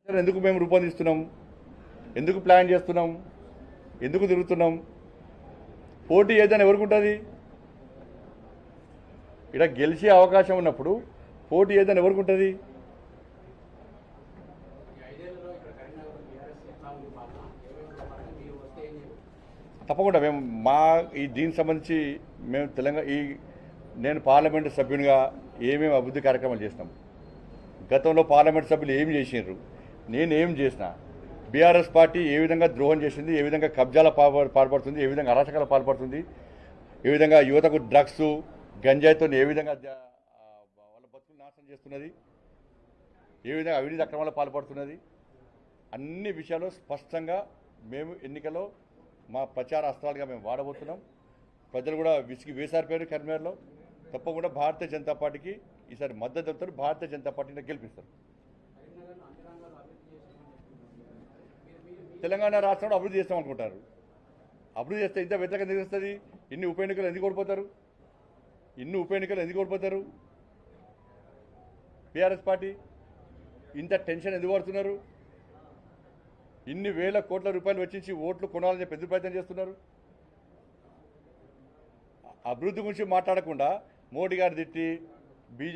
ఎందుకు మేము రూపొందిస్తున్నాం, ఎందుకు ప్లాన్ చేస్తున్నాం, ఎందుకు తిరుగుతున్నాం? పోటీ ఏదైనా ఎవరికి ఉంటుంది? ఇక్కడ గెలిచే అవకాశం ఉన్నప్పుడు పోటీ ఏదైనా ఎవరికి ఉంటుంది? తప్పకుండా మేము దీనికి సంబంధించి మేము నేను పార్లమెంటు సభ్యునిగా ఏమేమి అభివృద్ధి కార్యక్రమాలు చేసినాం, గతంలో పార్లమెంటు సభ్యులు ఏమి చేసినారు, నేను ఏం చేసిన, బీఆర్ఎస్ పార్టీ ఏ విధంగా ద్రోహం చేసింది, ఏ విధంగా కబ్జాల పాల్పడుతుంది, ఏ విధంగా అరాచకాల పాల్పడుతుంది, ఏ విధంగా యువతకు డ్రగ్స్ గంజాయితో ఏ విధంగా వాళ్ళ బతుకులు నాశనం చేస్తున్నది, ఏ విధంగా అవినీతి అక్రమాలు పాల్పడుతున్నది, అన్ని విషయాలు స్పష్టంగా మేము ఎన్నికల్లో మా ప్రచార అస్త్రాలుగా మేము వాడబోతున్నాం. ప్రజలు కూడా విసిగి వేసారిపోయారు కరీంనగర్లో. తప్పకుండా భారతీయ జనతా పార్టీకి ఈసారి మద్దతు చెప్తారు, భారతీయ జనతా పార్టీని గెలిపిస్తారు. తెలంగాణ రాష్ట్రంలో అభివృద్ధి చేస్తాం అనుకుంటారు. అభివృద్ధి చేస్తే ఇంత వ్యతిరేకత ఎందుకు వస్తుంది? ఇన్ని ఉప ఎన్నికలు ఎందుకు ఓడిపోతారు? బీఆర్ఎస్ పార్టీ ఇంత టెన్షన్ ఎందుకు పడుతున్నారు? ఇన్ని వేల కోట్ల రూపాయలు వెచ్చించి ఓట్లు కొనాలని చెప్పి ఎందుకు ప్రయత్నం చేస్తున్నారు? అభివృద్ధి గురించి మాట్లాడకుండా మోడీ గారు తిట్టి